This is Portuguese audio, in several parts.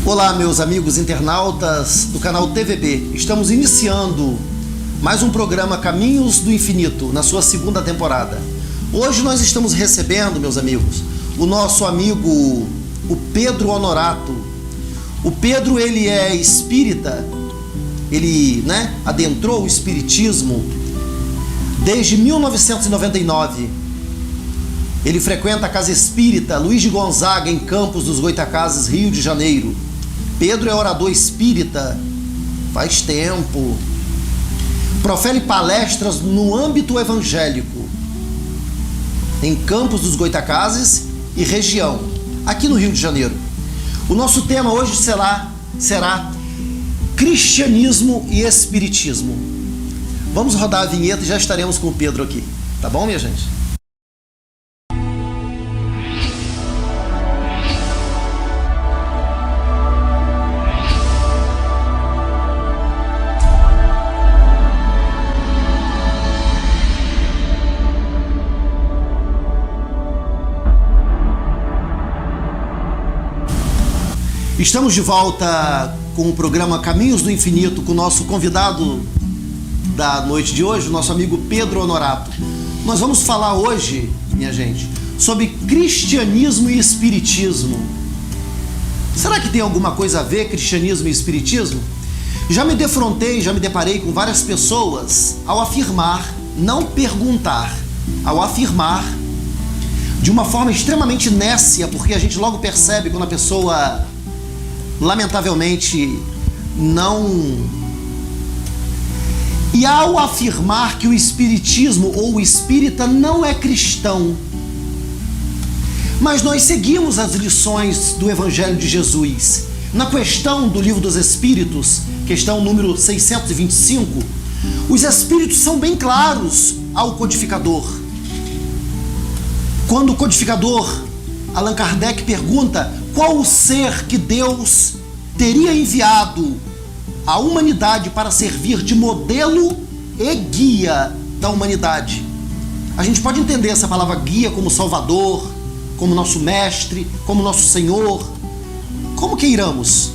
Olá, meus amigos internautas do canal TVB. Estamos iniciando mais um programa Caminhos do Infinito, na sua segunda temporada. Hoje nós estamos recebendo, meus amigos, o nosso amigo, o Pedro Honorato. O Pedro, ele é espírita, ele adentrou o espiritismo desde 1999. Ele frequenta a Casa Espírita Luiz de Gonzaga, em Campos dos Goytacazes, Rio de Janeiro. Pedro é orador espírita faz tempo. Profere palestras no âmbito evangélico em Campos dos Goytacazes e região, aqui no Rio de Janeiro. O nosso tema hoje será cristianismo e espiritismo. Vamos rodar a vinheta e já estaremos com o Pedro aqui. Tá bom, minha gente? Estamos de volta com o programa Caminhos do Infinito, com o nosso convidado da noite de hoje, o nosso amigo Pedro Honorato. Nós vamos falar hoje, minha gente, sobre cristianismo e espiritismo. Será que tem alguma coisa a ver cristianismo e espiritismo? Já me deparei com várias pessoas ao afirmar, não perguntar, ao afirmar de uma forma extremamente nécia, porque a gente logo percebe quando a pessoa lamentavelmente não. E ao afirmar que o espiritismo ou o espírita não é cristão, mas nós seguimos as lições do Evangelho de Jesus. Na questão do Livro dos Espíritos, questão número 625, os espíritos são bem claros ao codificador. Quando o codificador Allan Kardec pergunta qual o ser que Deus teria enviado à humanidade para servir de modelo e guia da humanidade. A gente pode entender essa palavra guia como Salvador, como nosso mestre, como nosso Senhor, como queiramos.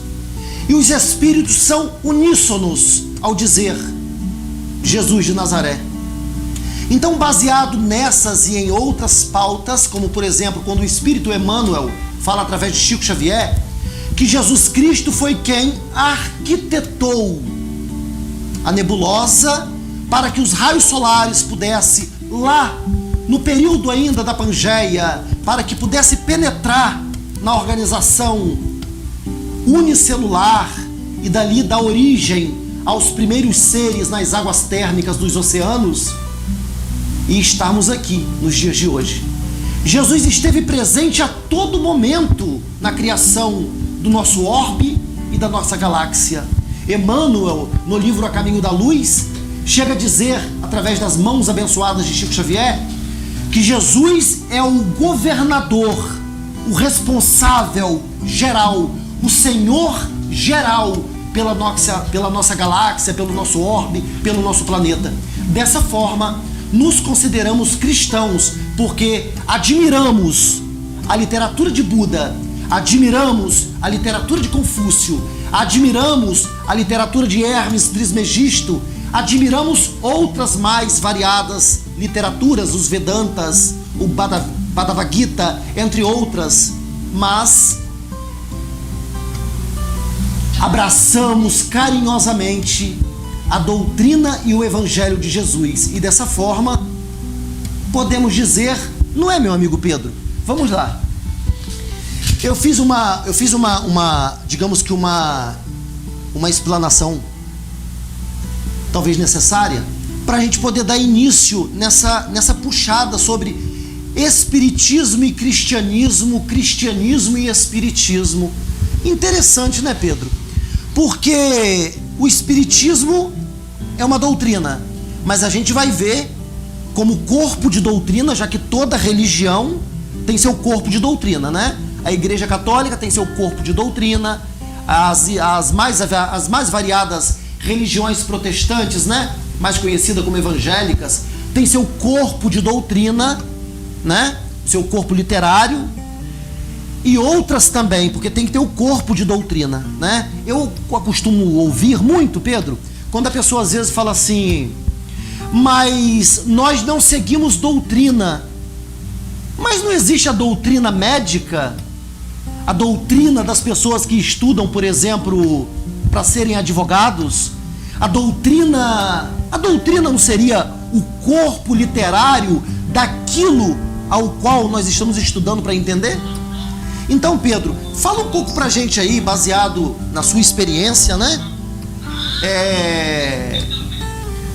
E os espíritos são uníssonos ao dizer Jesus de Nazaré. Então, baseado nessas e em outras pautas, como por exemplo, quando o Espírito Emmanuel fala através de Chico Xavier, que Jesus Cristo foi quem arquitetou a nebulosa para que os raios solares pudessem, lá no período ainda da Pangeia, para que pudesse penetrar na organização unicelular e dali dar origem aos primeiros seres nas águas térmicas dos oceanos, e estarmos aqui nos dias de hoje. Jesus esteve presente a todo momento na criação do nosso orbe e da nossa galáxia. Emmanuel, no livro A Caminho da Luz, chega a dizer, através das mãos abençoadas de Chico Xavier, que Jesus é o governador, o responsável geral, o Senhor geral pela nossa galáxia, pelo nosso orbe, pelo nosso planeta. Dessa forma, nos consideramos cristãos porque admiramos a literatura de Buda, admiramos a literatura de Confúcio, admiramos a literatura de Hermes Trismegisto, admiramos outras mais variadas literaturas, os Vedantas, o Bhagavad Gita, entre outras, mas abraçamos carinhosamente a doutrina e o Evangelho de Jesus. E dessa forma, podemos dizer, não é, meu amigo Pedro? Vamos lá. Eu fiz uma digamos que uma explanação, talvez necessária, para a gente poder dar início nessa puxada sobre espiritismo e cristianismo, cristianismo e espiritismo. Interessante, né, Pedro? Porque o espiritismo é uma doutrina, mas a gente vai ver como corpo de doutrina, já que toda religião tem seu corpo de doutrina, né? A Igreja Católica tem seu corpo de doutrina, as mais variadas religiões protestantes, né? Mais conhecidas como evangélicas, tem seu corpo de doutrina, né? Seu corpo literário. e outras também, porque tem que ter o corpo de doutrina, né? Eu costumo ouvir muito, Pedro, quando a pessoa às vezes fala assim: mas nós não seguimos doutrina. Mas não existe a doutrina médica? A doutrina das pessoas que estudam, por exemplo, para serem advogados? A doutrina não seria o corpo literário daquilo ao qual nós estamos estudando para entender? Então, Pedro, fala um pouco pra gente aí, baseado na sua experiência, né?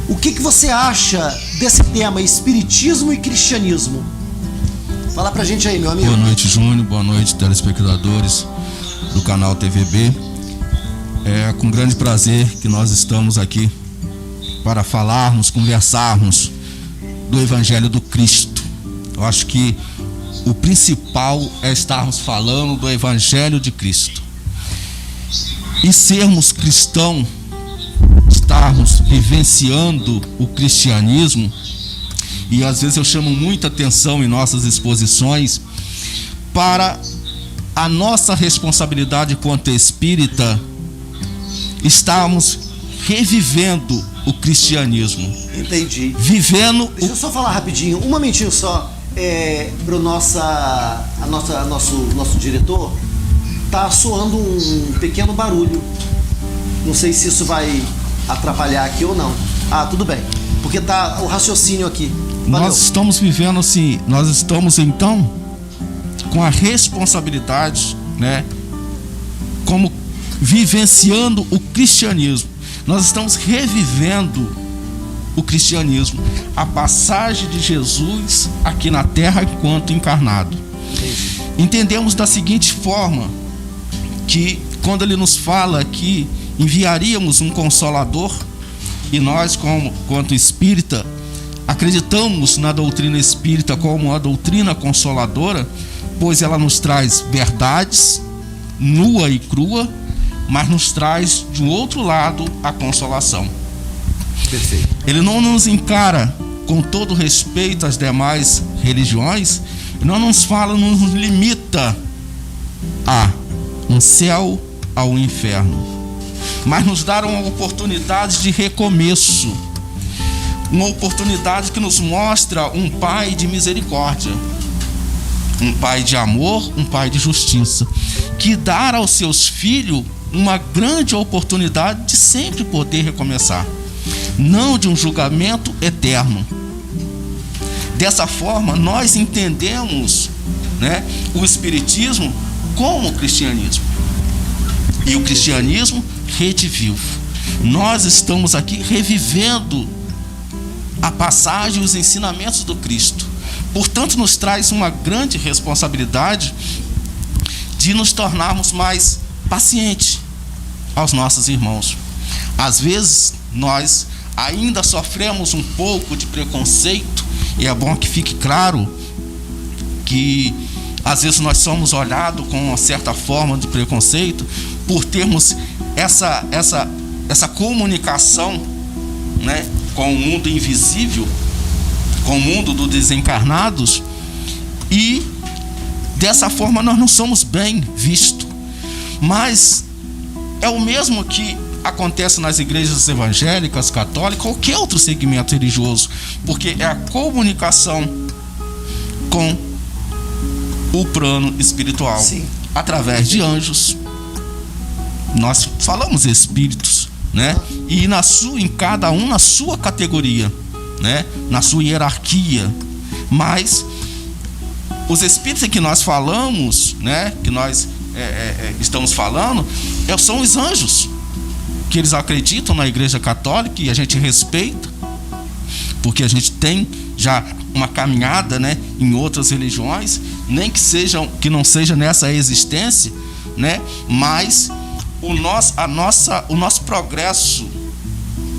O que você acha desse tema, espiritismo e cristianismo? Fala pra gente aí, meu amigo. Boa noite, Júnior. Boa noite, telespectadores do canal TVB. É com grande prazer que nós estamos aqui para falarmos, conversarmos do Evangelho do Cristo. Eu acho que o principal é estarmos falando do Evangelho de Cristo. E sermos cristãos, estarmos vivenciando o cristianismo. E às vezes eu chamo muita atenção em nossas exposições para a nossa responsabilidade quanto espírita, estarmos revivendo o cristianismo. Entendi. Vivendo. Deixa eu só falar rapidinho, um momentinho só. Pro nosso diretor, tá soando um pequeno barulho. Não sei se isso vai atrapalhar aqui ou não. Ah, tudo bem. Porque tá o raciocínio aqui. Valeu. Nós estamos vivendo assim, nós estamos então com a responsabilidade, né? Como vivenciando o cristianismo. Nós estamos revivendo o cristianismo, a passagem de Jesus aqui na terra enquanto encarnado. Entendemos da seguinte forma, que quando ele nos fala que enviaríamos um consolador, e nós, quanto espírita, acreditamos na doutrina espírita como uma doutrina consoladora, pois ela nos traz verdades nua e crua, mas nos traz de um outro lado a consolação. Perfeito. Ele não nos encara com todo respeito às demais religiões, não nos fala, não nos limita a um céu, ao inferno, mas nos dá uma oportunidade de recomeço, uma oportunidade que nos mostra um Pai de misericórdia, um Pai de amor, um Pai de justiça, que dá aos seus filhos uma grande oportunidade de sempre poder recomeçar, não de um julgamento eterno. Dessa forma, nós entendemos, né, o Espiritismo como o cristianismo. E o cristianismo redivivo. Nós estamos aqui revivendo a passagem e os ensinamentos do Cristo. Portanto, nos traz uma grande responsabilidade de nos tornarmos mais pacientes aos nossos irmãos. Às vezes, nós ainda sofremos um pouco de preconceito, e é bom que fique claro que às vezes nós somos olhados com uma certa forma de preconceito por termos essa comunicação, né, com o mundo invisível, com o mundo dos desencarnados, e dessa forma nós não somos bem vistos. Mas é o mesmo que acontece nas igrejas evangélicas, católicas, qualquer outro segmento religioso, porque é a comunicação com o plano espiritual. Sim. Através de anjos. Nós falamos espíritos, né? E em cada um na sua categoria, né? Na sua hierarquia. Mas os espíritos que nós falamos, né? Que nós estamos falando, são os anjos, que eles acreditam na Igreja Católica, e a gente respeita, porque a gente tem já uma caminhada, né, em outras religiões, nem que não seja nessa existência, né, mas o nosso progresso,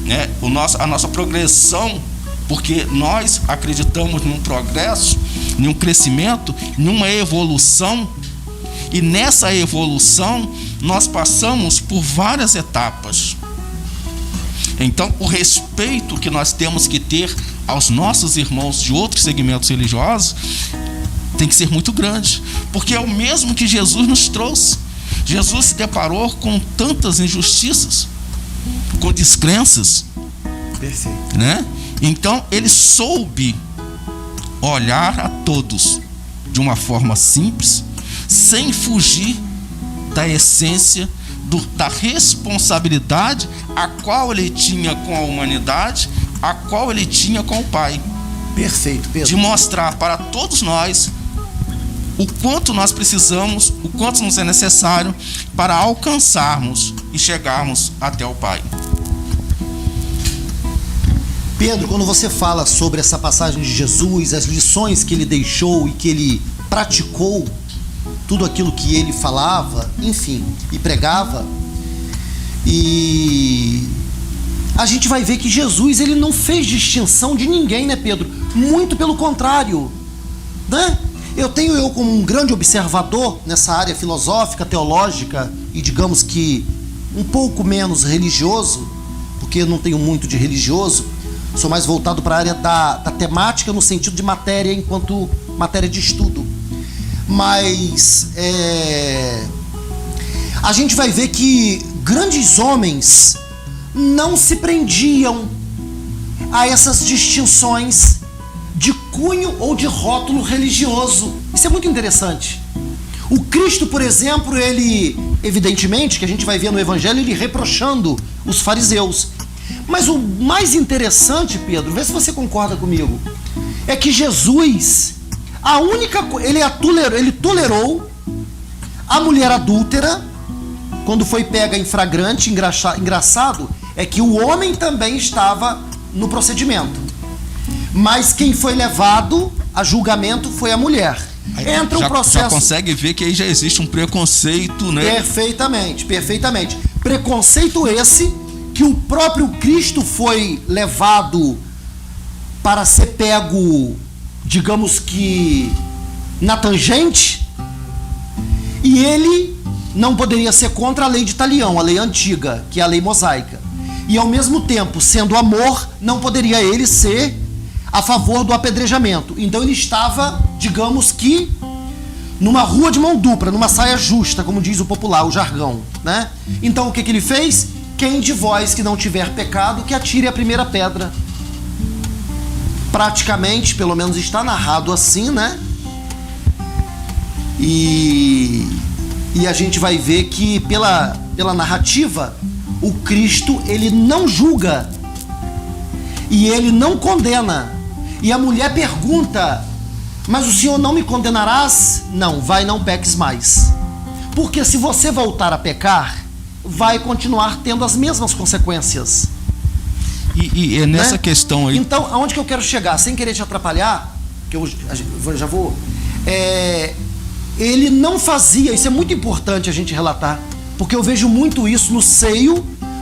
né, a nossa progressão, porque nós acreditamos num progresso, num crescimento, numa evolução, e nessa evolução nós passamos por várias etapas. Então, o respeito que nós temos que ter aos nossos irmãos de outros segmentos religiosos tem que ser muito grande, porque é o mesmo que Jesus nos trouxe. Jesus se deparou com tantas injustiças, com descrenças. Perfeito. Né? Então ele soube olhar a todos de uma forma simples, sem fugir da essência da responsabilidade a qual ele tinha com a humanidade, a qual ele tinha com o Pai. Perfeito, Pedro. De mostrar para todos nós o quanto nós precisamos, o quanto nos é necessário para alcançarmos e chegarmos até o Pai. Pedro, quando você fala sobre essa passagem de Jesus, as lições que ele deixou e que ele praticou, tudo aquilo que ele falava, enfim, e pregava, e a gente vai ver que Jesus, ele não fez distinção de ninguém, né, Pedro? Muito pelo contrário, né? Eu como um grande observador nessa área filosófica, teológica e digamos que um pouco menos religioso, porque eu não tenho muito de religioso, sou mais voltado para a área da temática no sentido de matéria enquanto matéria de estudo. Mas a gente vai ver que grandes homens não se prendiam a essas distinções de cunho ou de rótulo religioso. Isso é muito interessante. O Cristo, por exemplo, ele, evidentemente, que a gente vai ver no Evangelho, ele reprochando os fariseus. Mas o mais interessante, Pedro, vê se você concorda comigo, é que Jesus, ele tolerou a mulher adúltera quando foi pega em flagrante. Engraçado é que o homem também estava no procedimento, mas quem foi levado a julgamento foi a mulher. Entra um processo. Já consegue ver que aí já existe um preconceito, né? Perfeitamente. Preconceito esse que o próprio Cristo foi levado para ser pego, digamos que na tangente, e ele não poderia ser contra a lei de Talião, a lei antiga, que é a lei mosaica. E ao mesmo tempo, sendo amor, não poderia ele ser a favor do apedrejamento. Então ele estava, digamos que, numa rua de mão dupla, numa saia justa, como diz o popular, o jargão, né? Então o que ele fez? Quem de vós que não tiver pecado, que atire a primeira pedra. Praticamente, pelo menos está narrado assim, né? E a gente vai ver que pela narrativa, o Cristo, ele não julga e ele não condena. E a mulher pergunta: mas o Senhor não me condenarás? Não, vai, não peques mais. Porque se você voltar a pecar, vai continuar tendo as mesmas consequências. E é nessa, né, questão aí. Então, aonde que eu quero chegar? Sem querer te atrapalhar, que eu já vou... ele não fazia, isso é muito importante a gente relatar, porque eu vejo muito isso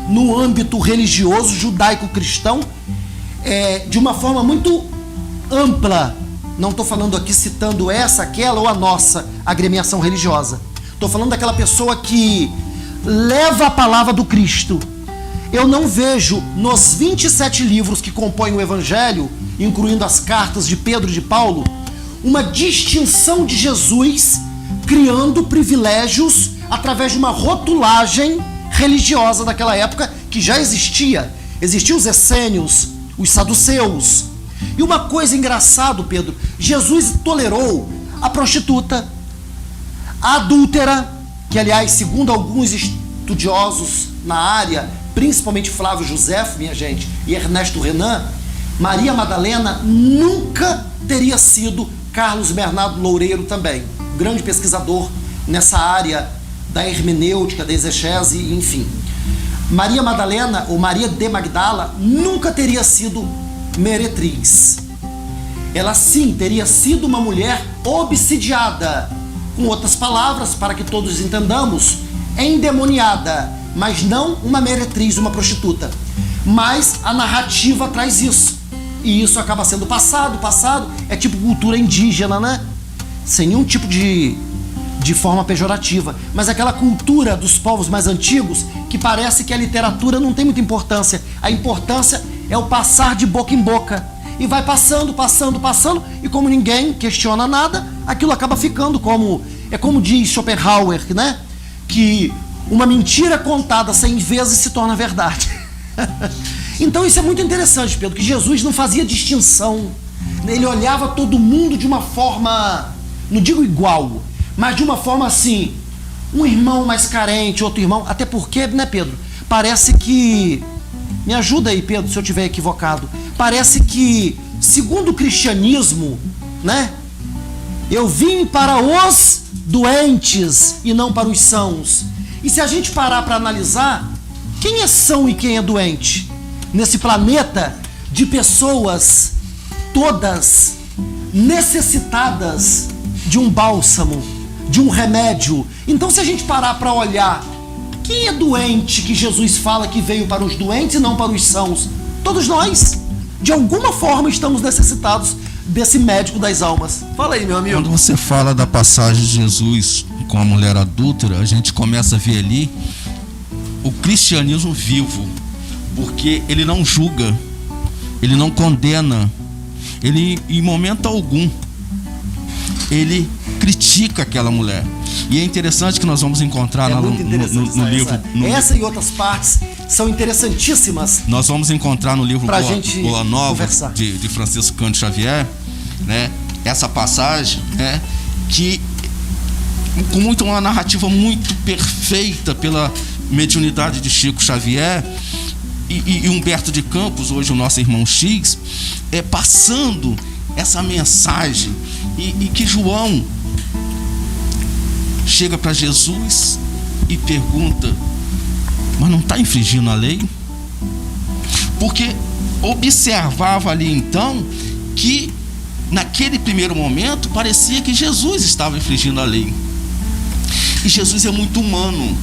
no âmbito religioso, judaico-cristão, de uma forma muito ampla. Não estou falando aqui citando essa, aquela ou a nossa agremiação religiosa. Estou falando daquela pessoa que leva a palavra do Cristo. Eu não vejo nos 27 livros que compõem o Evangelho, incluindo as cartas de Pedro e de Paulo, uma distinção de Jesus criando privilégios através de uma rotulagem religiosa daquela época que já existia. Existiam os essênios, os saduceus. E uma coisa engraçada, Pedro, Jesus tolerou a prostituta, a adúltera, que aliás, segundo alguns estudiosos na área, principalmente Flávio Josefo, minha gente, e Ernesto Renan, Maria Madalena nunca teria sido Carlos Bernardo Loureiro também, grande pesquisador nessa área da hermenêutica, da exegese, enfim. Maria Madalena, ou Maria de Magdala, nunca teria sido meretriz. Ela sim teria sido uma mulher obsidiada. Com outras palavras, para que todos entendamos, endemoniada, mas não uma meretriz, uma prostituta. Mas a narrativa traz isso. E isso acaba sendo passado é tipo cultura indígena, né? Sem nenhum tipo de forma pejorativa. Mas aquela cultura dos povos mais antigos que parece que a literatura não tem muita importância. A importância é o passar de boca em boca. e vai passando, e como ninguém questiona nada, aquilo acaba ficando como diz Schopenhauer, né? Que uma mentira contada 100 vezes se torna verdade. Então isso é muito interessante, Pedro, que Jesus não fazia distinção. Ele olhava todo mundo de uma forma, não digo igual, mas de uma forma assim, um irmão mais carente, outro irmão, até porque, né, Pedro, parece que, me ajuda aí, Pedro, se eu estiver equivocado, parece que, segundo o cristianismo, né, eu vim para os doentes e não para os sãos. E se a gente parar para analisar, quem é são e quem é doente? Nesse planeta de pessoas todas necessitadas de um bálsamo, de um remédio. Então, se a gente parar para olhar, quem é doente que Jesus fala que veio para os doentes e não para os sãos? Todos nós, de alguma forma, estamos necessitados desse médico das almas. Fala aí, meu amigo. Quando você fala da passagem de Jesus com a mulher adúltera, a gente começa a ver ali o cristianismo vivo, porque ele não julga, ele não condena, ele em momento algum ele critica aquela mulher. E é interessante que nós vamos encontrar no livro. Essa e outras partes são interessantíssimas. Nós vamos encontrar no livro Boa Nova de Francisco Cândido Xavier, né? Essa passagem, né? Que com uma narrativa muito perfeita pela mediunidade de Chico Xavier e Humberto de Campos, hoje o nosso irmão X, passando essa mensagem e que João chega para Jesus e pergunta: mas não está infringindo a lei? Porque observava ali então que naquele primeiro momento parecia que Jesus estava infringindo a lei. E Jesus é muito humano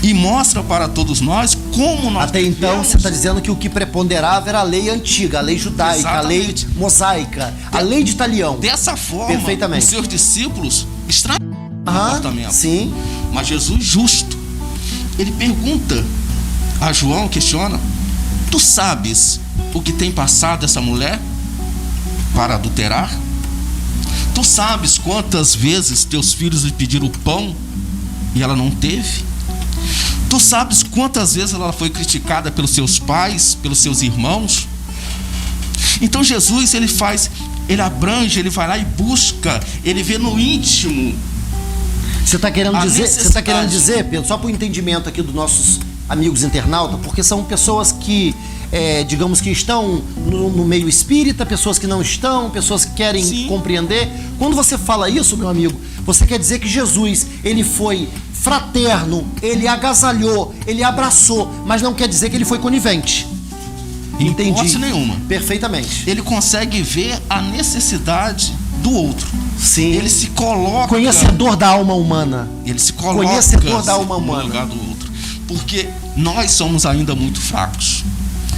e mostra para todos nós como nós até então você está dizendo que o que preponderava era a lei antiga, a lei judaica, exatamente, a lei mosaica, a lei de Talião. Dessa forma, os seus discípulos estranham o comportamento. Sim. Mas Jesus, justo, ele pergunta a João, questiona: tu sabes o que tem passado essa mulher para adulterar? Tu sabes quantas vezes teus filhos lhe pediram pão e ela não teve? Tu sabes quantas vezes ela foi criticada pelos seus pais, pelos seus irmãos? Então Jesus, ele abrange, ele vai lá e busca, ele vê no íntimo. Você está querendo dizer, Pedro, só para o entendimento aqui dos nossos amigos internautas, porque são pessoas que, digamos que estão no meio espírita, pessoas que não estão, pessoas que querem compreender. Quando você fala isso, meu amigo, você quer dizer que Jesus, ele foi fraterno, ele agasalhou, ele abraçou, mas não quer dizer que ele foi conivente. Entendi. Hipótese nenhuma. Perfeitamente. Ele consegue ver a necessidade do outro. Sim. Ele se coloca... Conhecedor da alma humana. Ele se coloca conhecedor da alma humana. No lugar do outro. Porque nós somos ainda muito fracos.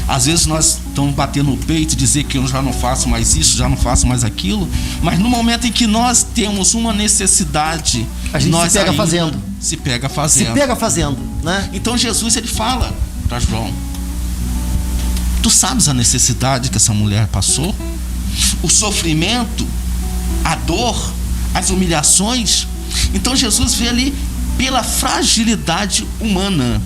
Às vezes nós estamos batendo no peito e dizer que eu já não faço mais isso, já não faço mais aquilo. Mas no momento em que nós temos uma necessidade, a gente se pega fazendo. Se pega fazendo, né? Então Jesus, ele fala para João: tu sabes a necessidade que essa mulher passou? O sofrimento, a dor, as humilhações. Então Jesus vê ali pela fragilidade humana.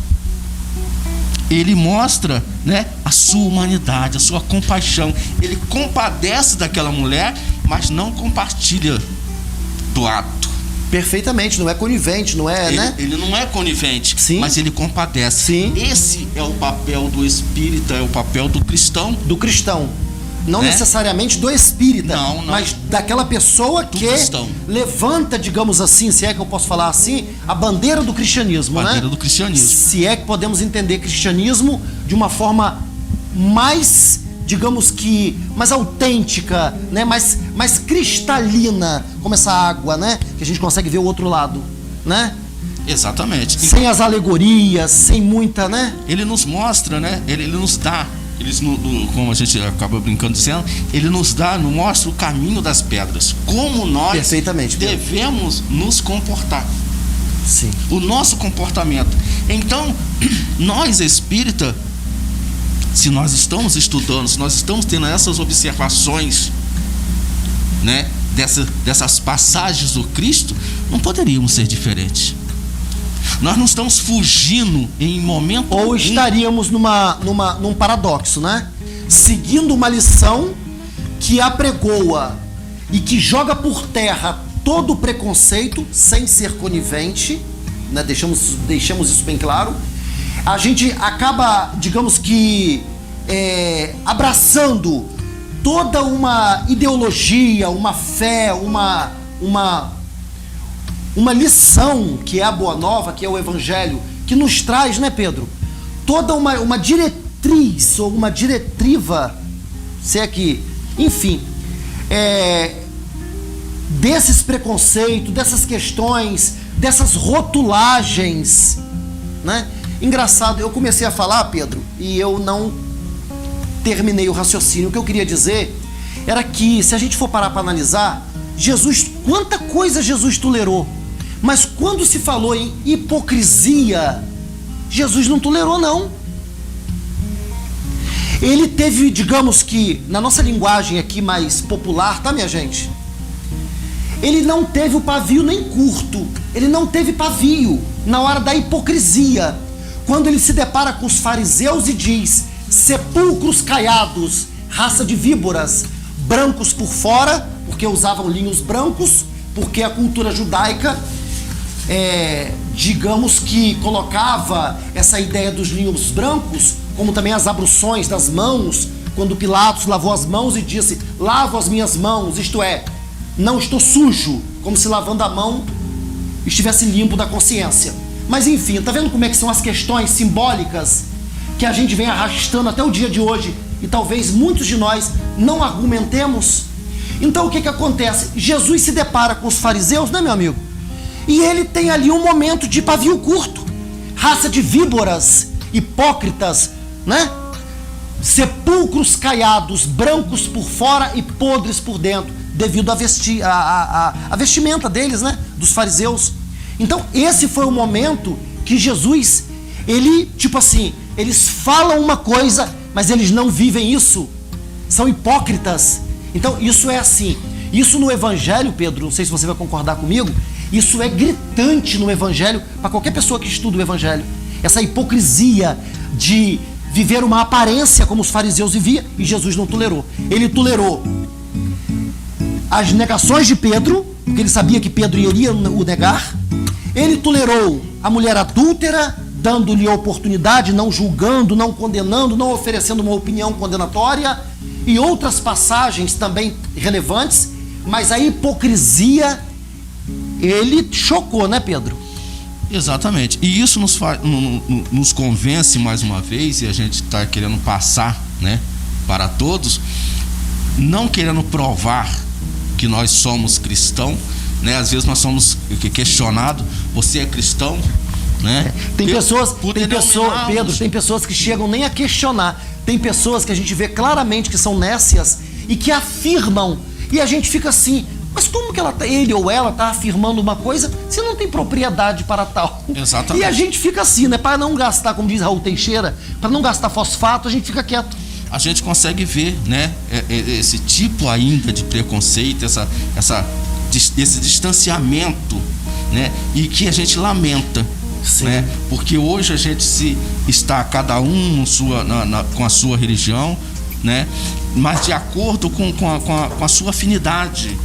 Ele mostra, né, a sua humanidade, a sua compaixão. Ele compadece daquela mulher, mas não compartilha do ato. Perfeitamente, não é conivente, não é, né? Ele não é conivente, sim, mas ele compadece. Sim. Esse é o papel do espírita, é o papel do cristão. Do cristão. Não necessariamente do espírita, mas daquela pessoa que levanta, digamos assim, se é que eu posso falar assim, a bandeira do cristianismo, né? Bandeira do cristianismo. Se é que podemos entender cristianismo de uma forma mais, digamos que, mais autêntica, né? mais cristalina, como essa água, né? Que a gente consegue ver o outro lado, né? Exatamente. Sem as alegorias, sem muita, né? Ele nos mostra, né? Ele nos dá. Como a gente acaba brincando dizendo, ele nos mostra o caminho das pedras, como nós devemos nos comportar. Sim. O nosso comportamento. Então, nós espírita se nós estamos estudando, se nós estamos tendo essas observações, né, dessas passagens do Cristo, não poderíamos ser diferentes. Nós não estamos fugindo em momento ou algum. Estaríamos num paradoxo, né? Seguindo uma lição que apregoa e que joga por terra todo o preconceito sem ser conivente, né? Deixamos isso bem claro. A gente acaba, digamos que, abraçando toda uma ideologia, uma fé, uma lição que é a Boa Nova, que é o Evangelho, que nos traz, né, Pedro? Toda uma diretriz ou uma diretriva, se é que, enfim, desses preconceitos, dessas questões, dessas rotulagens, né? Engraçado, eu comecei a falar, Pedro, e eu não terminei o raciocínio. O que eu queria dizer era que, se a gente for parar para analisar, Jesus, quanta coisa Jesus tolerou, mas quando se falou em hipocrisia, Jesus não tolerou, não. Ele teve, digamos que, na nossa linguagem aqui mais popular, tá, minha gente? Ele não teve o pavio nem curto, ele não teve pavio na hora da hipocrisia. Quando ele se depara com os fariseus e diz: sepulcros caiados, raça de víboras, brancos por fora, porque usavam linhos brancos, porque a cultura judaica, digamos que colocava essa ideia dos linhos brancos, como também as abluções das mãos, quando Pilatos lavou as mãos e disse: lavo as minhas mãos, isto é, não estou sujo, como se lavando a mão estivesse limpo da consciência. Mas enfim, tá vendo como é que são as questões simbólicas que a gente vem arrastando até o dia de hoje e talvez muitos de nós não argumentemos? Então o que acontece? Jesus se depara com os fariseus, né, meu amigo? E ele tem ali um momento de pavio curto, raça de víboras, hipócritas, né? Sepulcros caiados, brancos por fora e podres por dentro, devido à vestimenta deles, né? Dos fariseus. Então esse foi o momento que Jesus, ele, tipo assim, eles falam uma coisa, mas eles não vivem isso, são hipócritas. Então isso é assim, isso no Evangelho, Pedro, não sei se você vai concordar comigo, isso é gritante no Evangelho, para qualquer pessoa que estuda o Evangelho, essa hipocrisia de viver uma aparência como os fariseus viviam, e Jesus não tolerou. Ele tolerou as negações de Pedro, porque ele sabia que Pedro iria o negar. Ele tolerou a mulher adúltera, dando-lhe a oportunidade, não julgando, não condenando, não oferecendo uma opinião condenatória, e outras passagens também relevantes, mas a hipocrisia, ele chocou, né, Pedro? Exatamente, e isso nos convence mais uma vez, e a gente está querendo passar, né, para todos, não querendo provar que nós somos cristãos, né? Às vezes nós somos questionados: você é cristão? Né? Tem pessoas, Pedro, tem pessoas que chegam nem a questionar. Tem pessoas que a gente vê claramente que são nécias e que afirmam, e a gente fica assim: mas como que ele ou ela está afirmando uma coisa se não tem propriedade para tal? Exatamente. E a gente fica assim, né? Para não gastar, como diz Raul Teixeira, para não gastar fosfato, a gente fica quieto. A gente consegue ver, né, esse tipo ainda de preconceito, esse distanciamento, né, e que a gente lamenta, né, porque hoje a gente está cada um com a sua religião, né, mas de acordo com a sua afinidade,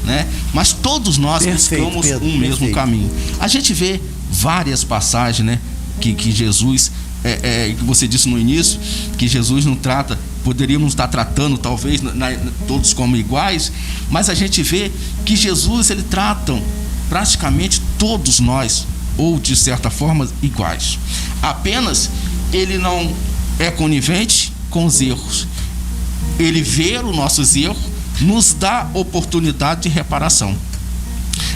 né, mas todos nós buscamos um mesmo caminho. A gente vê várias passagens, né, que Jesus, que você disse no início, que Jesus não trata, poderíamos estar tratando talvez todos como iguais, mas a gente vê que Jesus, ele trata praticamente todos nós, ou de certa forma iguais, apenas ele não é conivente com os erros. Ele vê os nossos erros, nos dá oportunidade de reparação.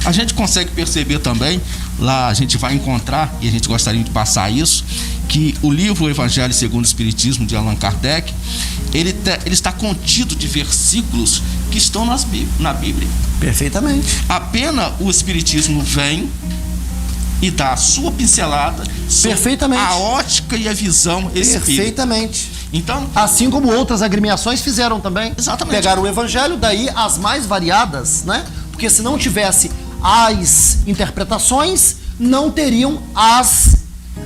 A gente consegue perceber também, lá a gente vai encontrar, e a gente gostaria de passar isso, que o livro O Evangelho segundo o Espiritismo, de Allan Kardec, ele está contido de versículos que estão na Bíblia. Perfeitamente. Apenas o Espiritismo vem e dá a sua pincelada sobre a ótica e a visão espírita. Perfeitamente. Então, assim como outras agremiações fizeram também. Exatamente. Pegaram o evangelho, daí as mais variadas, né? Porque se não tivesse as interpretações, não teriam as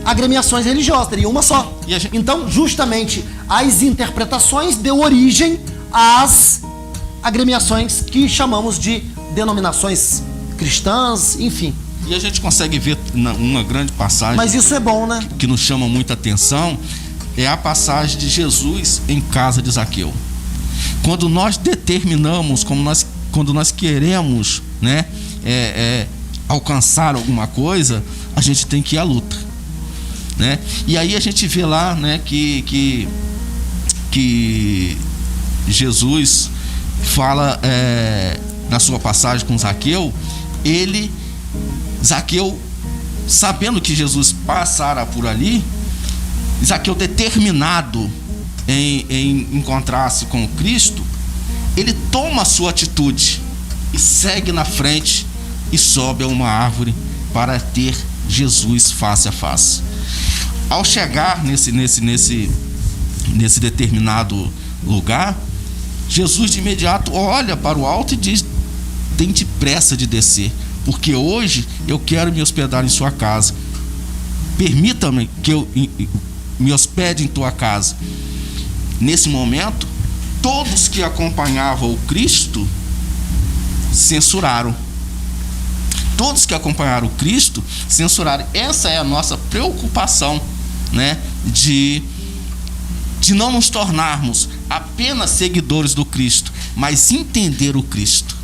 agremiações religiosas, teria uma só. Então, justamente, as interpretações deu origem às agremiações que chamamos de denominações cristãs, enfim. E a gente consegue ver uma grande passagem. Mas isso é bom, né? Que nos chama muita atenção, é a passagem de Jesus em casa de Zaqueu. Quando nós determinamos, quando nós queremos, né, alcançar alguma coisa, a gente tem que ir à luta, né? E aí a gente vê lá, né, que Jesus fala na sua passagem com Zaqueu, Zaqueu, sabendo que Jesus passara por ali, Zaqueu determinado em encontrar-se com Cristo, ele toma a sua atitude e segue na frente e sobe a uma árvore para ter Jesus face a face. Ao chegar nesse determinado lugar, Jesus de imediato olha para o alto e diz: tem depressa de descer, porque hoje eu quero me hospedar em sua casa. Permita-me que eu me hospede em tua casa. Nesse momento, todos que acompanhavam o Cristo censuraram. Todos que acompanharam o Cristo censuraram. Essa é a nossa preocupação, né? De não nos apenas seguidores do Cristo, mas entender o Cristo.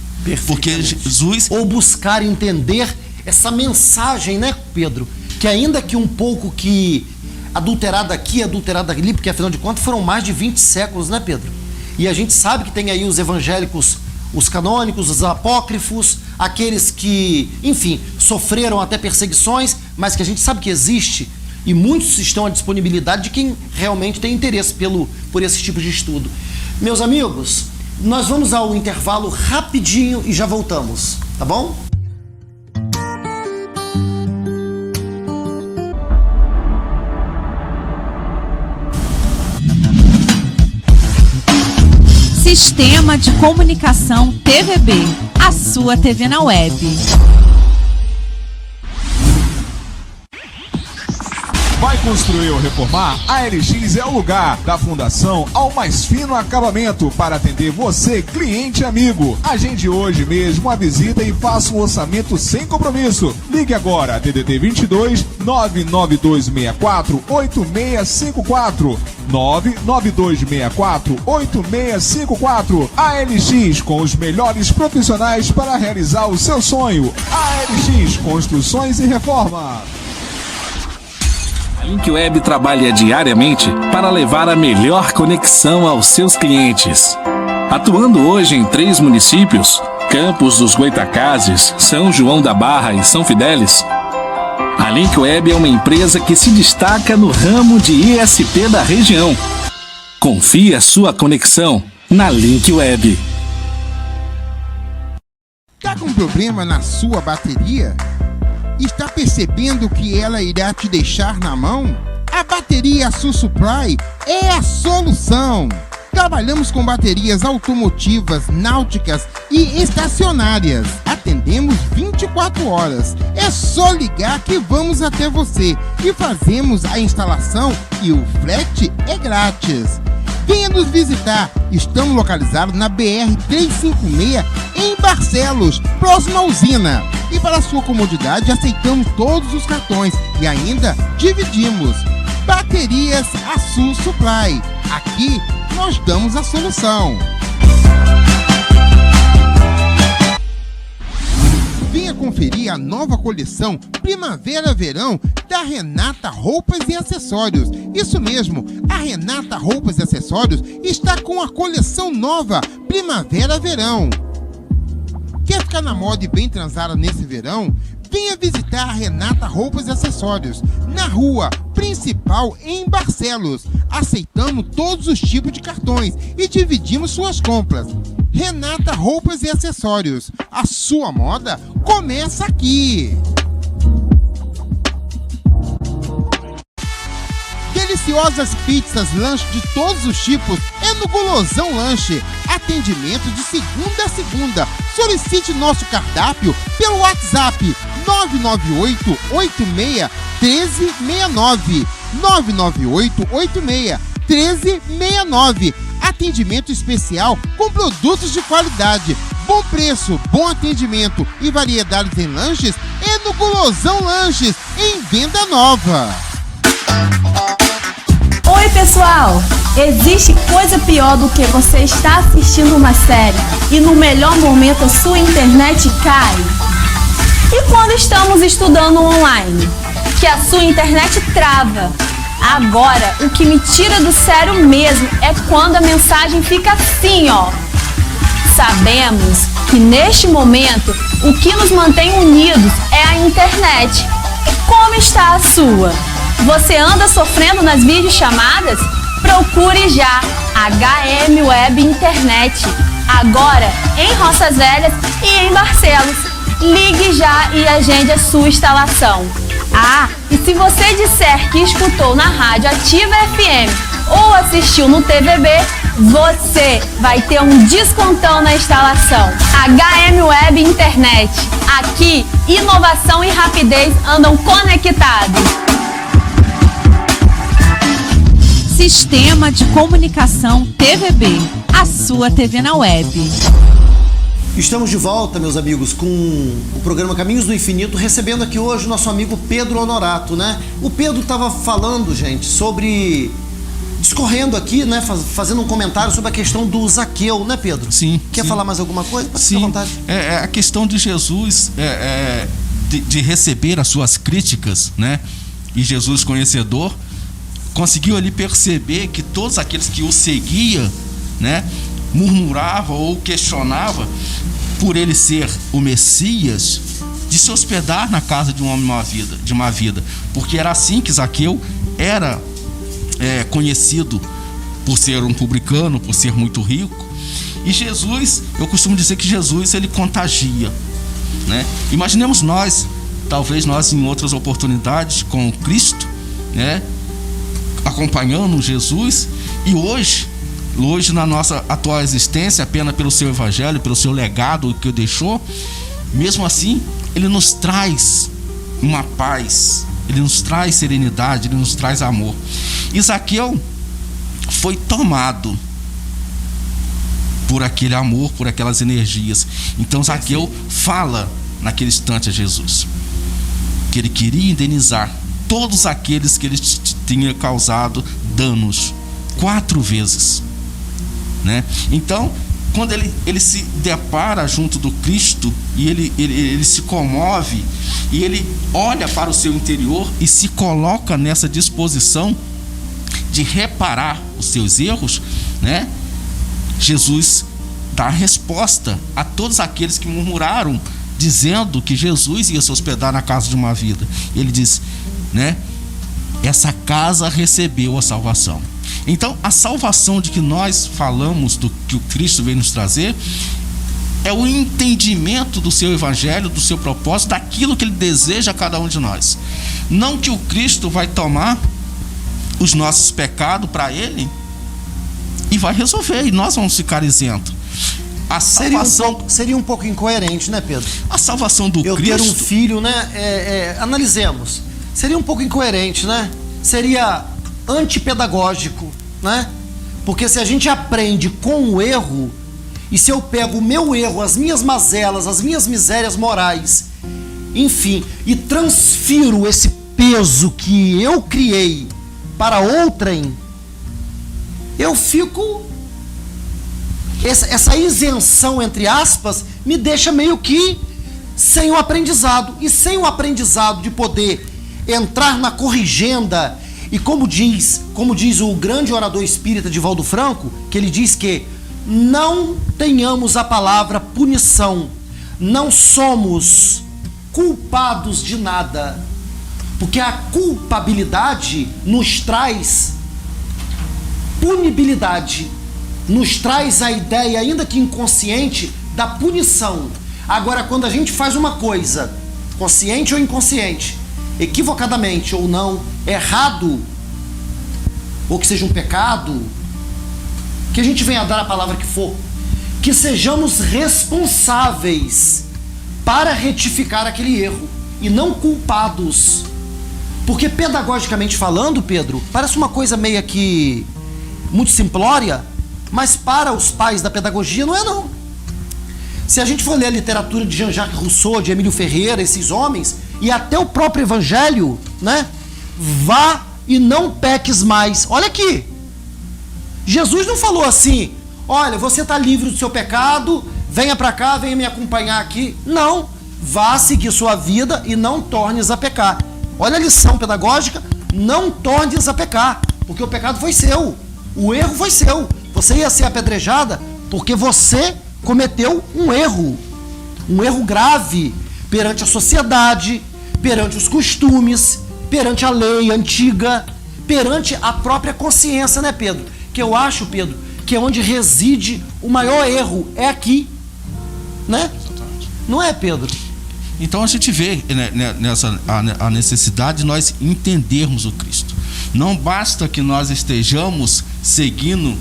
Porque Jesus... Ou buscar entender essa mensagem, né, Pedro? Que ainda que um pouco que adulterada aqui, adulterada ali, porque afinal de contas foram mais de 20 séculos, né, Pedro? E a gente sabe que tem aí os evangélicos, os canônicos, os apócrifos, aqueles que, enfim, sofreram até perseguições, mas que a gente sabe que existe, e muitos estão à disponibilidade de quem realmente tem interesse por esse tipo de estudo. Meus amigos, nós vamos ao intervalo rapidinho e já voltamos, tá bom? Sistema de Comunicação TVB, a sua TV na web. Vai construir ou reformar? A LX é o lugar, da fundação ao mais fino acabamento, para atender você, cliente amigo. Agende hoje mesmo a visita e faça um orçamento sem compromisso. Ligue agora, DDD 22 99264 8654 99264 8654. A LX, com os melhores profissionais para realizar o seu sonho. A LX Construções e Reformas. A Link Web trabalha diariamente para levar a melhor conexão aos seus clientes. Atuando hoje em 3 municípios, Campos dos Goitacazes, São João da Barra e São Fidélis, a Link Web é uma empresa que se destaca no ramo de ISP da região. Confie a sua conexão na Link Web. Tá com problema na sua bateria? Está percebendo que ela irá te deixar na mão? A bateria Sul Supply é a solução. Trabalhamos com baterias automotivas, náuticas e estacionárias. Atendemos 24 horas. É só ligar que vamos até você e fazemos a instalação e o frete é grátis. Venha nos visitar. Estamos localizados na BR-356 em Barcelos, próximo à usina. E para sua comodidade, aceitamos todos os cartões e ainda dividimos. Baterias Sul Supply. Aqui nós damos a solução. Venha conferir a nova coleção Primavera-Verão da Renata Roupas e Acessórios. Isso mesmo, a Renata Roupas e Acessórios está com a coleção nova Primavera-Verão. Quer ficar na moda e bem transada nesse verão? Venha visitar a Renata Roupas e Acessórios, na rua principal em Barcelos. Aceitamos todos os tipos de cartões e dividimos suas compras. Renata Roupas e Acessórios, a sua moda começa aqui. deliciosas pizzas, lanches de todos os tipos é no Gulosão Lanche. Atendimento de segunda a segunda. Solicite nosso cardápio pelo WhatsApp 998-86-1369. 998-86-1369. Atendimento especial com produtos de qualidade. Bom preço, bom atendimento e variedades em lanches é no Gulosão Lanches, em Venda Nova. Oi, pessoal! Existe coisa pior do que você estar assistindo uma série e no melhor momento a sua internet cai? E quando estamos estudando online, que a sua internet trava? Agora, o que me tira do sério mesmo é quando a mensagem fica assim, ó. Sabemos que neste momento o que nos mantém unidos é a internet. E como está a sua? Você anda sofrendo nas videochamadas? Procure já HM Web Internet. Agora em Roças Velhas e em Barcelos. Ligue já e agende a sua instalação. Ah, e se você disser que escutou na Rádio Ativa FM ou assistiu no TVB, você vai ter um descontão na instalação. HM Web Internet. Aqui, inovação e rapidez andam conectados. Sistema de Comunicação TVB, a sua TV na web. Estamos de volta, meus amigos, com o programa Caminhos do Infinito, recebendo aqui hoje o nosso amigo Pedro Honorato, né? O Pedro estava falando, gente, sobre... discorrendo aqui, né? Fazendo um comentário sobre a questão do Zaqueu, né, Pedro? Sim. Quer falar mais alguma coisa? Pode ficar à vontade. É a questão de Jesus, de receber as suas críticas, né? E Jesus, conhecedor, conseguiu ali perceber que todos aqueles que o seguiam, né, murmuravam ou questionavam por ele ser o Messias, de se hospedar na casa de um homem de uma vida, porque era assim que Zaqueu era conhecido, por ser um publicano, por ser muito rico. E Jesus, eu costumo dizer que Jesus, ele contagia, né? Imaginemos nós, talvez nós em outras oportunidades com Cristo, né, acompanhando Jesus, e hoje na nossa atual existência, apenas pelo seu evangelho, pelo seu legado que deixou, mesmo assim, ele nos traz uma paz, ele nos traz serenidade, ele nos traz amor. E Zaqueu foi tomado por aquele amor, por aquelas energias. Então Zaqueu fala naquele instante a Jesus que ele queria indenizar todos aqueles que ele tinha causado danos 4 vezes, né? Então, quando ele se depara junto do Cristo e ele se comove e ele olha para o seu interior e se coloca nessa disposição de reparar os seus erros, né? Jesus dá a resposta a todos aqueles que murmuraram, dizendo que Jesus ia se hospedar na casa de uma vida. Ele diz, né? Essa casa recebeu a salvação. Então, a salvação de que nós falamos, do que o Cristo veio nos trazer, é o entendimento do seu evangelho, do seu propósito, daquilo que ele deseja a cada um de nós. Não que o Cristo vai tomar os nossos pecados para ele e vai resolver, e nós vamos ficar isentos. A salvação seria um pouco incoerente, né, Pedro? A salvação do eu Cristo... ter um filho, né? Analisemos. Seria um pouco incoerente, né? Seria antipedagógico, né? Porque se a gente aprende com o erro, e se eu pego o meu erro, as minhas mazelas, as minhas misérias morais, enfim, e transfiro esse peso que eu criei para outrem, eu fico... Essa isenção, entre aspas, me deixa meio que sem o aprendizado. E sem o aprendizado de poder entrar na corrigenda. E como diz o grande orador espírita Divaldo Franco, que ele diz que não tenhamos a palavra punição. Não somos culpados de nada. Porque a culpabilidade nos traz punibilidade. Nos traz a ideia, ainda que inconsciente, da punição. Agora, quando a gente faz uma coisa, consciente ou inconsciente, equivocadamente ou não, errado, ou que seja um pecado, que a gente venha dar a palavra que for, que sejamos responsáveis para retificar aquele erro e não culpados. Porque pedagogicamente falando, Pedro, parece uma coisa meio que muito simplória, mas para os pais da pedagogia não é não. Se a gente for ler a literatura de Jean-Jacques Rousseau, de Emílio Ferreira, esses homens, e até o próprio Evangelho, né? Vá e não peques mais. Olha aqui. Jesus não falou assim, olha, você está livre do seu pecado, venha para cá, venha me acompanhar aqui. Não, vá seguir sua vida e não tornes a pecar. Olha a lição pedagógica, não tornes a pecar, porque o pecado foi seu, o erro foi seu. Você ia ser apedrejada porque você cometeu um erro grave perante a sociedade, perante os costumes, perante a lei antiga, perante a própria consciência, né, Pedro? Que eu acho, Pedro, que é onde reside o maior erro, é aqui, né? Não é, Pedro? Então a gente vê nessa a necessidade de nós entendermos o Cristo. Não basta que nós estejamos seguindo,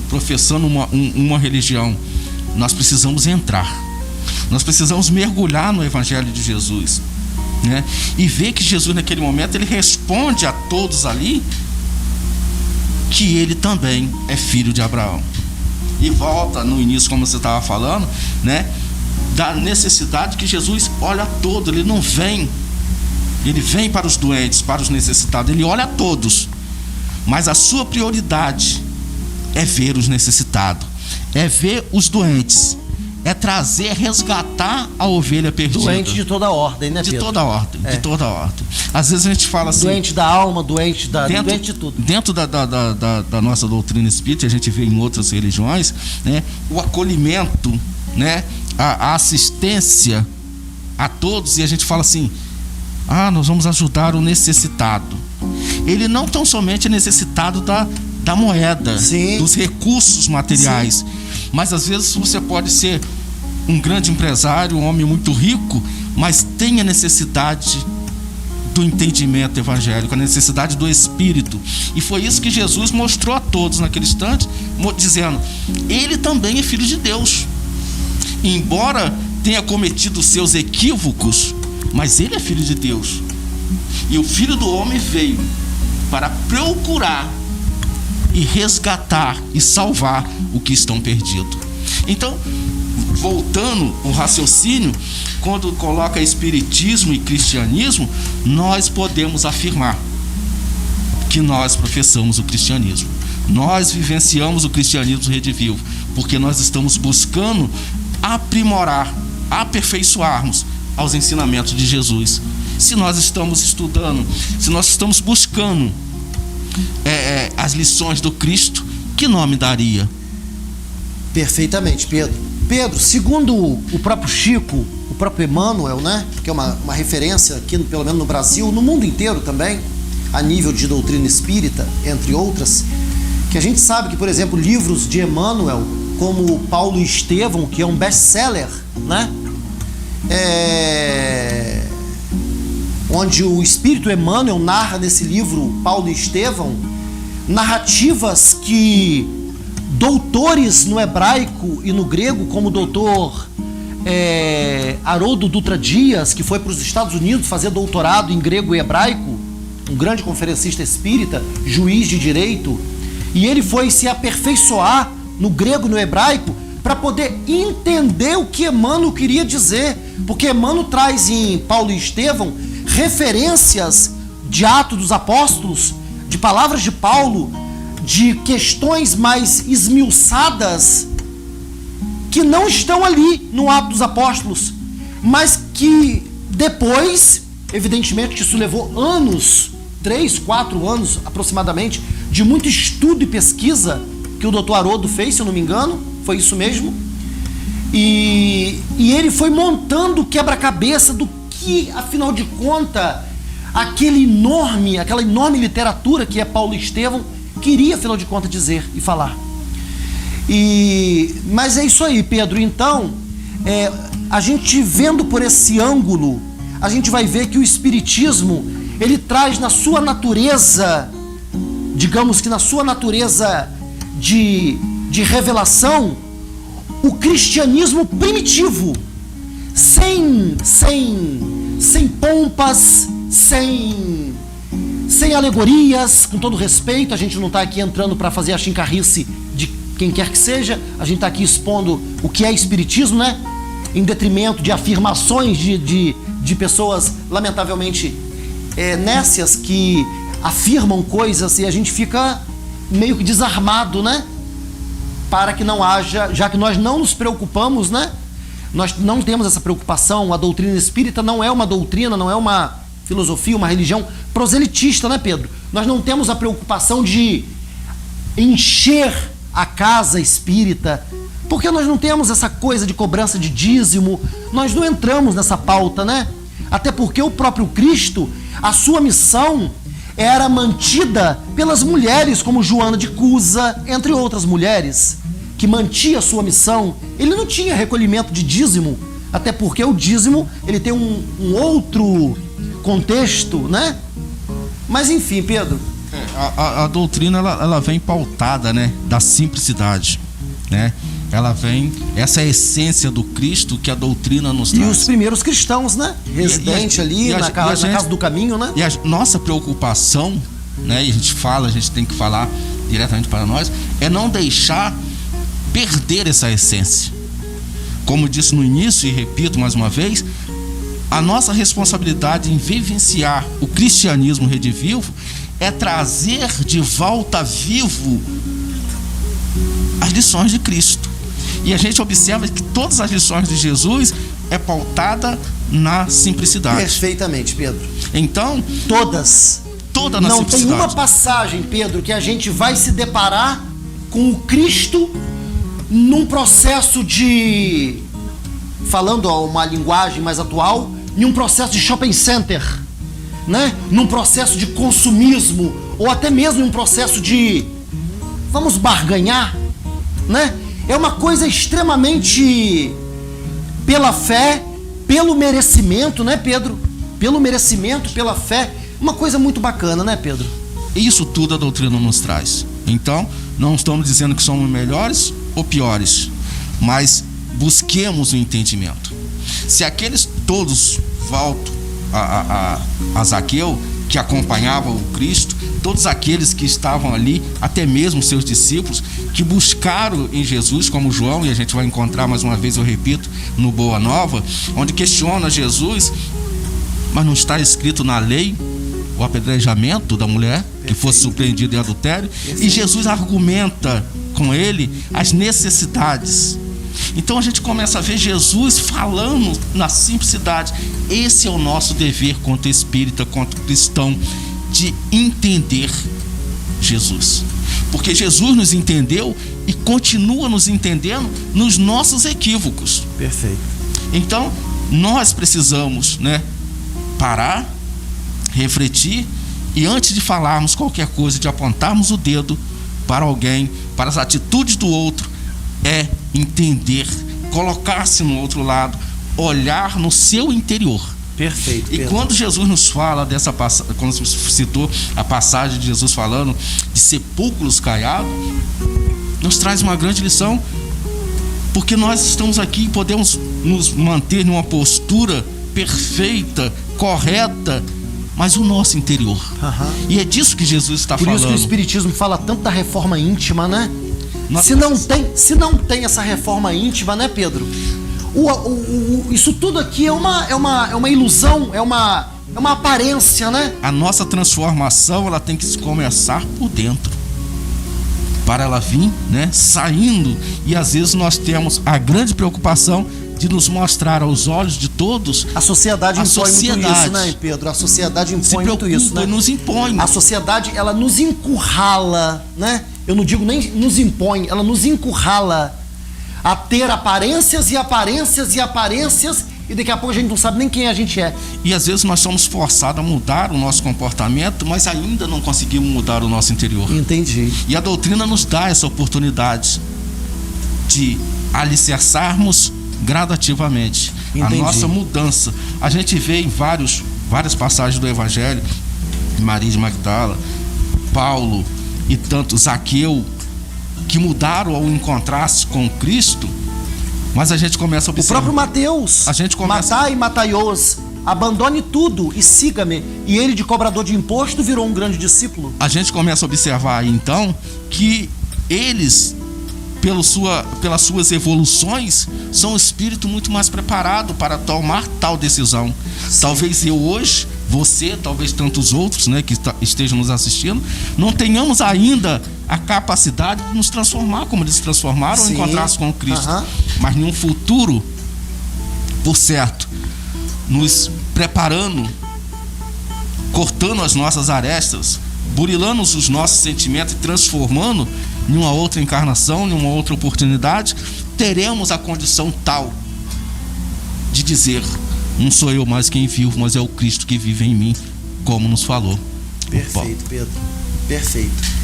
professando uma religião. Nós precisamos entrar. Nós precisamos mergulhar no Evangelho de Jesus, né? E ver que Jesus naquele momento ele responde a todos ali que ele também é filho de Abraão. E volta no início, como você estava falando, né? Da necessidade que Jesus olha a todo, ele não vem, ele vem para os doentes, para os necessitados, ele olha a todos, mas a sua prioridade é ver os necessitados, é ver os doentes, é trazer, resgatar a ovelha perdida. Doente de toda ordem, né, Pedro? De toda ordem, de toda ordem. Às vezes a gente fala assim... Doente da alma, doente de tudo. Dentro da nossa doutrina espírita, a gente vê em outras religiões, né, o acolhimento, né, a assistência a todos, e a gente fala assim, nós vamos ajudar o necessitado. Ele não tão somente é necessitado da moeda, sim, dos recursos materiais, sim, mas às vezes você pode ser um grande empresário, um homem muito rico, mas tem a necessidade do entendimento evangélico, a necessidade do Espírito. E foi isso que Jesus mostrou a todos naquele instante, dizendo, ele também é filho de Deus. Embora tenha cometido seus equívocos, mas ele é filho de Deus. E o Filho do Homem veio para procurar e resgatar e salvar o que estão perdidos. Então, voltando o raciocínio, quando coloca espiritismo e cristianismo, nós podemos afirmar que nós professamos o cristianismo. Nós vivenciamos o cristianismo redivivo, porque nós estamos buscando aprimorar, aperfeiçoarmos aos ensinamentos de Jesus. Se nós estamos estudando, se nós estamos buscando as lições do Cristo, que nome daria? Perfeitamente, Pedro. Pedro, segundo o próprio Chico, o próprio Emmanuel, né, que é uma referência aqui, pelo menos no Brasil, no mundo inteiro também, a nível de doutrina espírita, entre outras, que a gente sabe que, por exemplo, livros de Emmanuel, como Paulo e Estevão, que é um best-seller, né, onde o Espírito Emmanuel narra nesse livro, Paulo e Estevão, narrativas que doutores no hebraico e no grego, como o doutor Haroldo Dutra Dias, que foi para os Estados Unidos fazer doutorado em grego e hebraico, um grande conferencista espírita, juiz de direito, e ele foi se aperfeiçoar no grego e no hebraico para poder entender o que Emmanuel queria dizer, porque Emmanuel traz em Paulo e Estevão referências de Atos dos Apóstolos, de palavras de Paulo, de questões mais esmiuçadas que não estão ali no Atos dos Apóstolos, mas que depois, evidentemente que isso levou anos, 3, 4 anos aproximadamente, de muito estudo e pesquisa que o doutor Haroldo fez, se eu não me engano, foi isso mesmo, e ele foi montando o quebra-cabeça do que, afinal de contas, aquela enorme literatura que é Paulo e Estevão queria, afinal de contas, dizer e falar. Mas é isso aí, Pedro. Então, a gente vendo por esse ângulo, a gente vai ver que o Espiritismo, ele traz na sua natureza digamos que na sua natureza de revelação, o cristianismo primitivo, sem pompas, sem alegorias, com todo respeito. A gente não está aqui entrando para fazer a chincarrice de quem quer que seja, a gente está aqui expondo o que é espiritismo, né? Em detrimento de afirmações de pessoas, lamentavelmente, nécias, que afirmam coisas e a gente fica meio que desarmado, né? Para que não haja, já que nós não nos preocupamos, né? Nós não temos essa preocupação. A doutrina espírita não é uma doutrina, não é uma filosofia, uma religião proselitista, né, Pedro? Nós não temos a preocupação de encher a casa espírita, porque nós não temos essa coisa de cobrança de dízimo, nós não entramos nessa pauta, né? Até porque o próprio Cristo, a sua missão era mantida pelas mulheres, como Joana de Cusa, entre outras mulheres, que mantinha a sua missão. Ele não tinha recolhimento de dízimo, até porque o dízimo ele tem um outro contexto, né? Mas enfim, Pedro. A doutrina ela vem pautada, né, da simplicidade, né? Ela vem, essa é a essência do Cristo que a doutrina nos traz. E os primeiros cristãos, né? Residente ali na casa do caminho, né? E a nossa preocupação, né? E a gente tem que falar diretamente para nós, é não deixar perder essa essência. Como disse no início e repito mais uma vez, a nossa responsabilidade em vivenciar o cristianismo redivivo é trazer de volta vivo as lições de Cristo. E a gente observa que todas as lições de Jesus é pautada na simplicidade. Perfeitamente, Pedro. Então, toda na simplicidade. Não tem uma passagem, Pedro, que a gente vai se deparar com o Cristo num processo de, falando uma linguagem mais atual, em um processo de shopping center, né? Num processo de consumismo, ou até mesmo em um processo de vamos barganhar, né? É uma coisa extremamente pela fé, pelo merecimento, né, Pedro? Pelo merecimento, pela fé, uma coisa muito bacana, né, Pedro? Isso tudo a doutrina nos traz. Então, não estamos dizendo que somos melhores ou piores, mas busquemos o entendimento. Se aqueles todos, volto a Zaqueu, que acompanhavam o Cristo, todos aqueles que estavam ali, até mesmo seus discípulos, que buscaram em Jesus, como João, e a gente vai encontrar mais uma vez, eu repito, no Boa Nova, onde questiona Jesus, mas não está escrito na lei o apedrejamento da mulher que fosse surpreendida em adultério, e Jesus argumenta com ele as necessidades. Então a gente começa a ver Jesus falando na simplicidade. Esse é o nosso dever quanto espírita, quanto cristão, de entender Jesus, porque Jesus nos entendeu e continua nos entendendo nos nossos equívocos. Perfeito. Então nós precisamos, né, parar, refletir e antes de falarmos qualquer coisa, de apontarmos o dedo para alguém, para as atitudes do outro, é entender, colocar-se no outro lado, olhar no seu interior. Perfeito. E quando Jesus nos fala dessa passagem, quando citou a passagem de Jesus falando de sepulcros caiados, nos traz uma grande lição, porque nós estamos aqui e podemos nos manter numa postura perfeita, correta, mas o nosso interior. E é disso que Jesus está falando. Por isso que o Espiritismo fala tanto da reforma íntima, né? Se não tem essa reforma íntima, né, Pedro? Isso tudo aqui é uma ilusão, é uma aparência, né? A nossa transformação, ela tem que começar por dentro, para ela vir, né, saindo. E às vezes nós temos a grande preocupação de nos mostrar aos olhos de todos. A sociedade impõe muito isso, né, Pedro? A sociedade impõe muito isso, né? Nos impõe. A sociedade, ela nos encurrala, né? Eu não digo nem nos impõe, ela nos encurrala a ter aparências e aparências e aparências, e daqui a pouco a gente não sabe nem quem a gente é. E às vezes nós somos forçados a mudar o nosso comportamento, mas ainda não conseguimos mudar o nosso interior. Entendi. E a doutrina nos dá essa oportunidade de alicerçarmos gradativamente a nossa mudança. A gente vê em várias passagens do Evangelho, Maria de Magdala, Paulo, e tanto Zaqueu, que mudaram ao encontrar-se com Cristo, mas a gente começa a O observar. próprio Mateus, A gente começa- Matai e Mataios, abandone tudo e siga-me. E ele, de cobrador de imposto, virou um grande discípulo. A gente começa a observar aí, então, que eles, pelas suas evoluções, são um espírito muito mais preparado para tomar tal decisão. Sim. Talvez eu hoje, você, talvez tantos outros, né, que estejam nos assistindo, não tenhamos ainda a capacidade de nos transformar como eles se transformaram ao Sim. encontrar-se com Cristo. Aham. Mas em um futuro, por certo, nos preparando, cortando as nossas arestas, burilando os nossos sentimentos e transformando em uma outra encarnação, em uma outra oportunidade, teremos a condição tal de dizer: não sou eu mais quem vivo, mas é o Cristo que vive em mim, como nos falou. Perfeito, Pedro. Perfeito.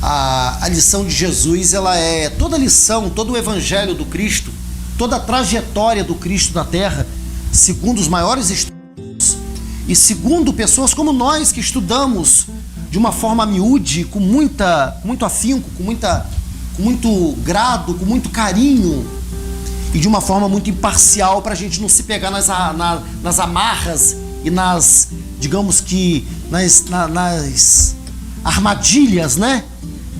A lição de Jesus, ela é toda a lição, todo o evangelho do Cristo, toda a trajetória do Cristo na Terra, segundo os maiores estudos e segundo pessoas como nós que estudamos de uma forma miúde, com muito afinco, com muito grado, com muito carinho e de uma forma muito imparcial, para a gente não se pegar nas amarras e nas, digamos que, nas armadilhas, né?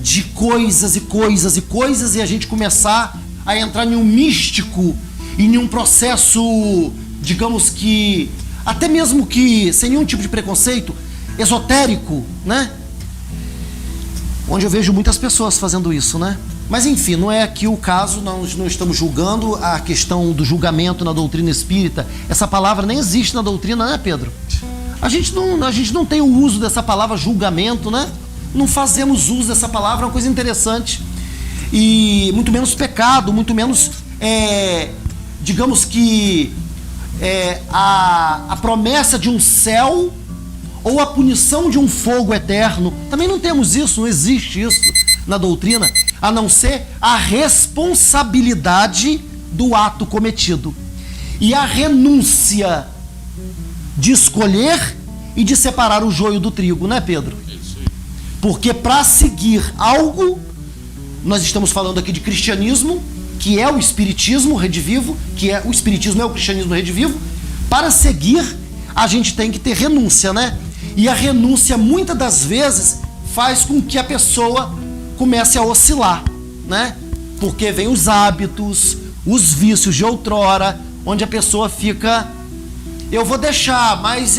De coisas e coisas e coisas, e a gente começar a entrar em um místico e em um processo, digamos que, até mesmo que sem nenhum tipo de preconceito, esotérico, né? Onde eu vejo muitas pessoas fazendo isso, né? Mas enfim, não é aqui o caso, nós não estamos julgando a questão do julgamento na doutrina espírita. Essa palavra nem existe na doutrina, né, Pedro? A gente não tem o uso dessa palavra julgamento, né? Não fazemos uso dessa palavra, é uma coisa interessante. E muito menos pecado, muito menos, digamos que, a promessa de um céu ou a punição de um fogo eterno. Também não temos isso, não existe isso na doutrina, a não ser a responsabilidade do ato cometido e a renúncia de escolher e de separar o joio do trigo, né, Pedro? Porque para seguir algo, nós estamos falando aqui de cristianismo, que é o espiritismo redivivo, o espiritismo é o cristianismo redivivo. Para seguir, a gente tem que ter renúncia, né? E a renúncia, muitas das vezes, faz com que a pessoa comece a oscilar, né? Porque vem os hábitos, os vícios de outrora, onde a pessoa fica: eu vou deixar, mas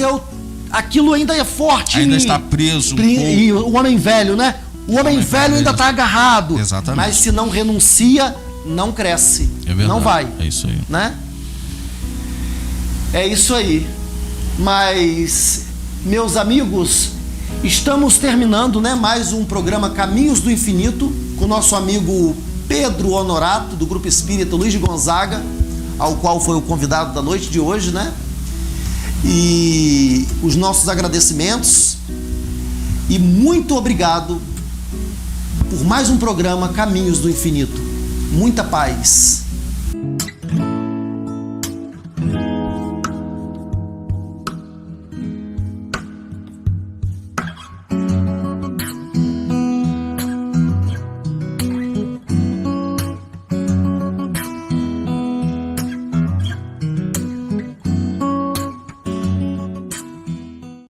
aquilo ainda é forte Ainda em mim. está preso um E o homem velho, né? O homem velho ainda está agarrado. Exatamente. Mas se não renuncia, não cresce. É verdade. Não vai. É isso aí. Né? É isso aí. Mas, meus amigos, estamos terminando, né, mais um programa Caminhos do Infinito com o nosso amigo Pedro Honorato, do Grupo Espírita Luiz de Gonzaga, ao qual foi o convidado da noite de hoje, né? E os nossos agradecimentos e muito obrigado por mais um programa Caminhos do Infinito. Muita paz.